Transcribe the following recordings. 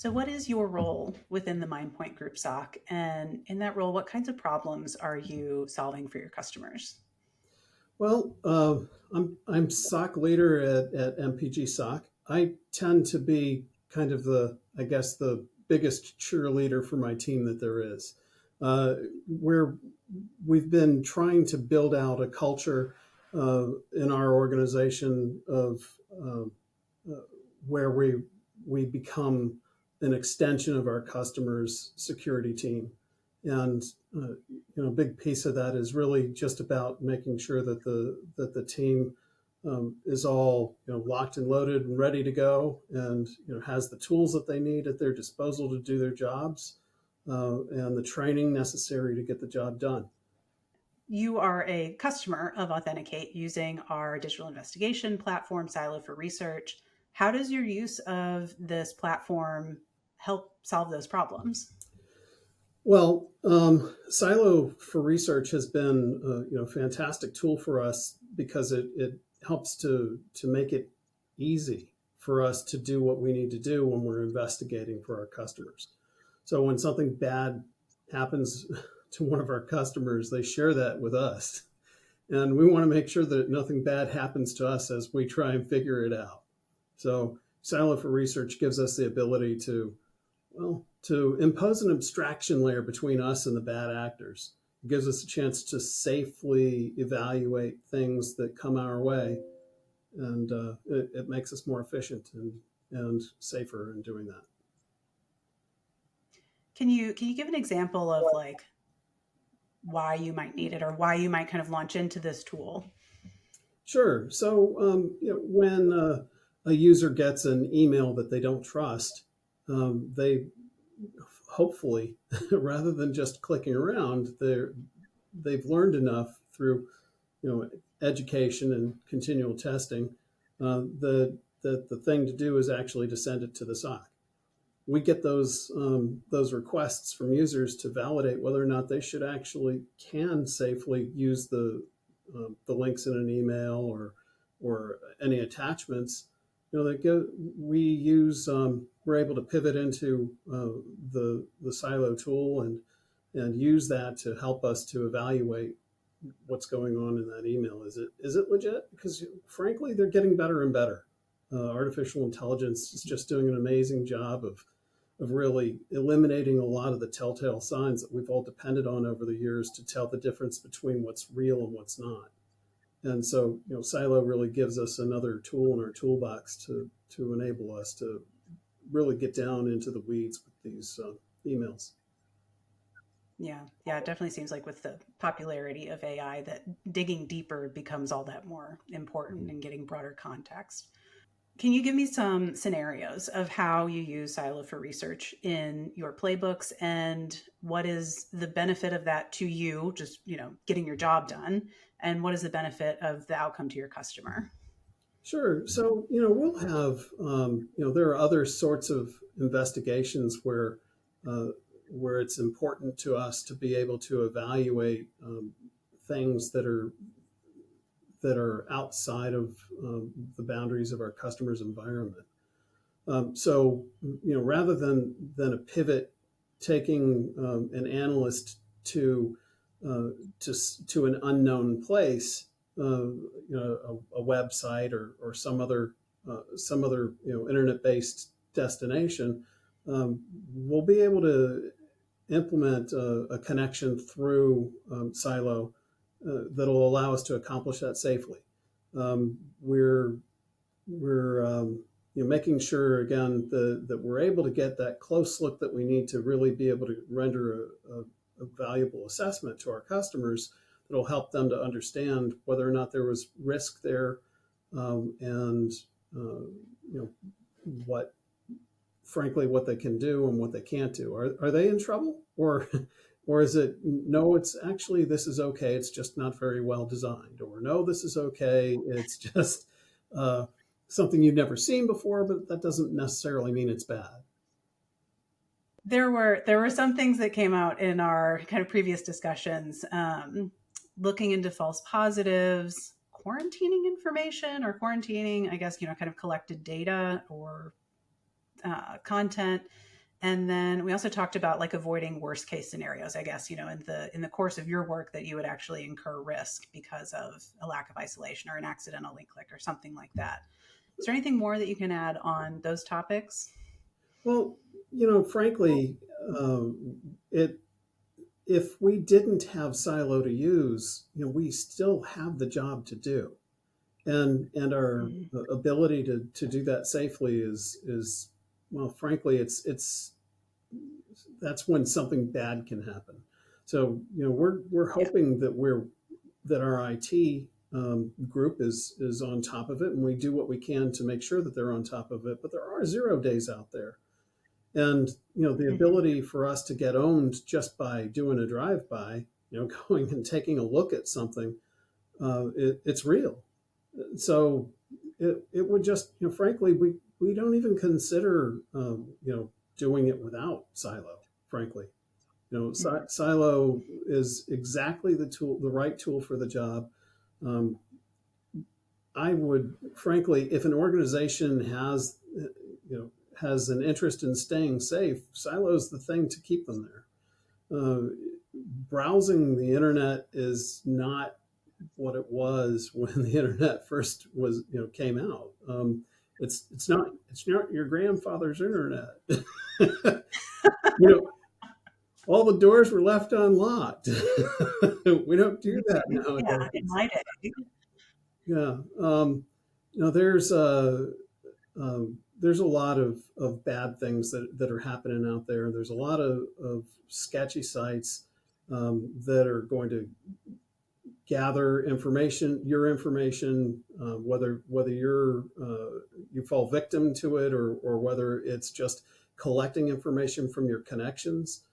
So, what is your role within the MindPoint Group SOC? And in that role, what kinds of problems are you solving for your customers? Well, I'm SOC leader at MPGSOC. I tend to be kind of I guess, the biggest cheerleader for my team that there is. Uh, where we've been trying to build out a culture in our organization of uh, uh, where we become an extension of our customers' security team, and a big piece of that is really just about making sure that the team is all locked and loaded and ready to go, and has the tools that they need at their disposal to do their jobs, and the training necessary to get the job done. You are a customer of Authenticate using our digital investigation platform, Silo for Research. How does your use of this platform help solve those problems? Well, Silo for Research has been a fantastic tool for us because it helps to make it easy for us to do what we need to do when we're investigating for our customers. So when something bad happens to one of our customers, they share that with us, and we want to make sure that nothing bad happens to us as we try and figure it out. So Silo for Research gives us the ability to impose an abstraction layer between us and the bad actors. It gives us a chance to safely evaluate things that come our way, and it makes us more efficient and safer in doing that. Can you give an example of like why you might need it or why you might kind of launch into this tool? Sure. So when a user gets an email that they don't trust, they hopefully, rather than just clicking around, they've learned enough through education and continual testing that the thing to do is actually to send it to the SOC. We get those requests from users to validate whether or not they should actually can safely use the links in an email or any attachments. We use we're able to pivot into the Silo tool and use that to help us to evaluate what's going on in that email. Is it legit? Because frankly, they're getting better and better. Artificial intelligence is just doing an amazing job of really eliminating a lot of the telltale signs that we've all depended on over the years to tell the difference between what's real and what's not. And so, Silo really gives us another tool in our toolbox to enable us to really get down into the weeds with these emails. Yeah, it definitely seems like with the popularity of AI that digging deeper becomes all that more important and getting broader context. Can you give me some scenarios of how you use Silo for Research in your playbooks and what is the benefit of that to you, just, getting your job done, and what is the benefit of the outcome to your customer? Sure. So, we'll have, there are other sorts of investigations uh, where it's important to us to be able to evaluate things that are outside of the boundaries of our customer's environment. So, rather than a pivot taking an analyst to to an unknown place, a website or some other internet-based destination, we'll be able to implement a connection through Silo that'll allow us to accomplish that safely. We're making sure again that we're able to get that close look that we need to really be able to render a valuable assessment to our customers that'll help them to understand whether or not there was risk there, and what frankly what they can do and what they can't do. Are they in trouble, or is it no? It's actually this is okay. It's just not very well designed. Or no, this is okay. It's just something you've never seen before, but that doesn't necessarily mean it's bad. There were some things that came out in our kind of previous discussions, looking into false positives, quarantining information or quarantining, I guess, kind of collected data or content. And then we also talked about like avoiding worst case scenarios, I guess, in the course of your work that you would actually incur risk because of a lack of isolation or an accidental link click or something like that. Is there anything more that you can add on those topics? Well, frankly, it if we didn't have Silo to use, we still have the job to do, and our Mm-hmm. ability to do that safely is well, frankly, it's that's when something bad can happen. So we're Yeah. hoping that our IT group is on top of it, and we do what we can to make sure that they're on top of it. But there are 0 days out there, and the Mm-hmm. ability for us to get owned just by doing a drive by, going and taking a look at something, it's real. So it would just, frankly, we don't even consider, doing it without Silo. Frankly, Mm-hmm. Silo is exactly the right tool for the job. Um, I would, frankly, if an organization has an interest in staying safe, Silo is the thing to keep them there. Browsing the internet is not what it was when the internet first was came out. It's not your grandfather's internet. you know, all the doors were left unlocked. We don't do that Yeah, in nowadays. my day. Yeah. There's there's a lot of bad things that are happening out there. There's a lot of sketchy sites that are going to gather information, your information, whether you fall victim to it or whether it's just collecting information from your connections.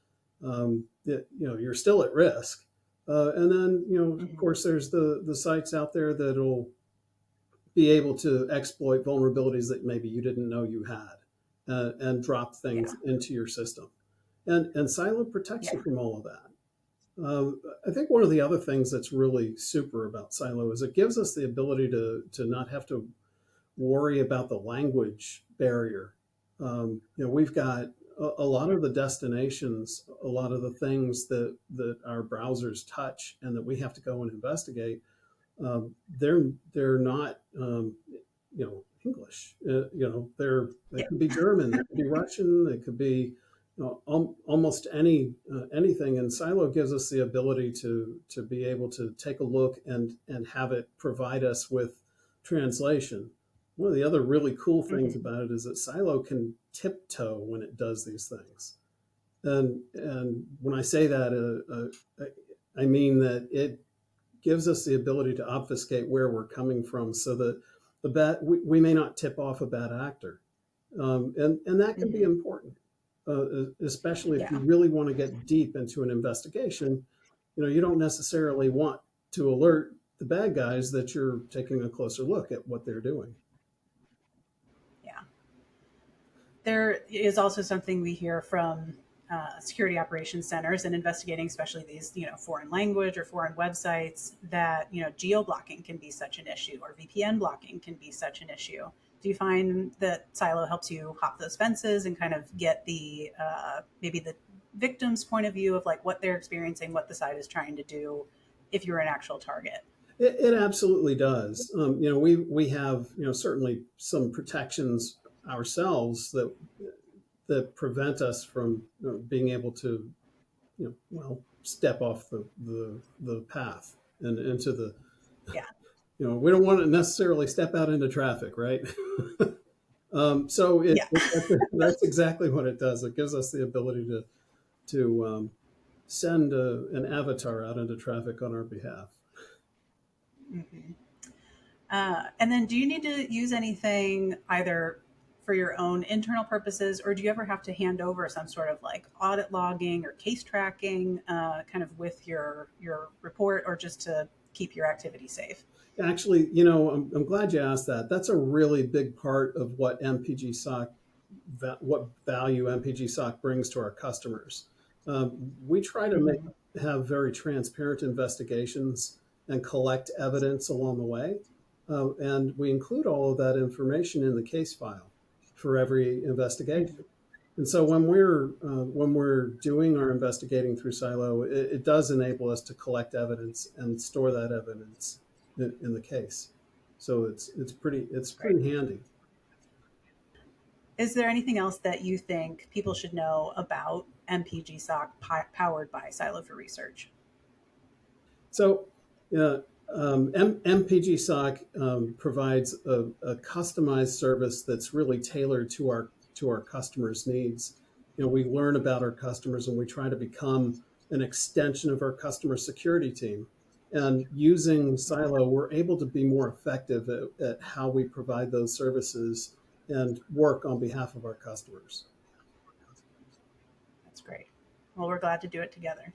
You're still at risk. And then of Mm-hmm. course there's the sites out there that'll be able to exploit vulnerabilities that maybe you didn't know you had, and drop Yeah. things into your system. And Silo protects you Yeah. from all of that. I think one of the other things that's really super about Silo is it gives us the ability to not have to worry about the language barrier. We've got a lot of the destinations, a lot of the things that our browsers touch and that we have to go and investigate. They're not English. They Yeah. could be German, they could be Russian, they could be almost anything. And Silo gives us the ability to be able to take a look and have it provide us with translation. One of the other really cool things Mm-hmm. about it is that Silo can tiptoe when it does these things. And when I say that, I mean that it gives us the ability to obfuscate where we're coming from, so that we may not tip off a bad actor, and that can be Mm-hmm. important, especially if you Yeah. really want to get deep into an investigation. You don't necessarily want to alert the bad guys that you're taking a closer look at what they're doing. Yeah. There is also something we hear from security operations centers and investigating, especially these, foreign language or foreign websites, that, geo blocking can be such an issue or VPN blocking can be such an issue. Do you find that Silo helps you hop those fences and kind of get the maybe the victim's point of view of like what they're experiencing, what the site is trying to do, if you're an actual target? It absolutely does. We have certainly some protections ourselves that prevent us from being able to step off the path and into the Yeah. we don't want to necessarily step out into traffic, right? So Yeah. that's exactly what it does. It gives us the ability to send an avatar out into traffic on our behalf. Hmm. And then, do you need to use anything either for your own internal purposes, or do you ever have to hand over some sort of like audit logging or case tracking, kind of with your report, or just to keep your activity safe? Actually, I'm glad you asked that. That's a really big part of what MPGSOC, what value MPGSOC brings to our customers. We try to Hmm. have very transparent investigations and collect evidence along the way. And we include all of that information in the case file for every Hmm. investigation. And so when we're doing our investigating through Silo, it does enable us to collect evidence and store that evidence in the case. So it's That's great. pretty handy. Is there anything else that you think people should know about MPGSOC powered by Silo for Research? So MPGSOC provides a customized service that's really tailored to our customers' needs. We learn about our customers and we try to become an extension of our customer security team. And using Silo, we're able to be more effective at how we provide those services and work on behalf of our customers. That's great. Well, we're glad to do it together.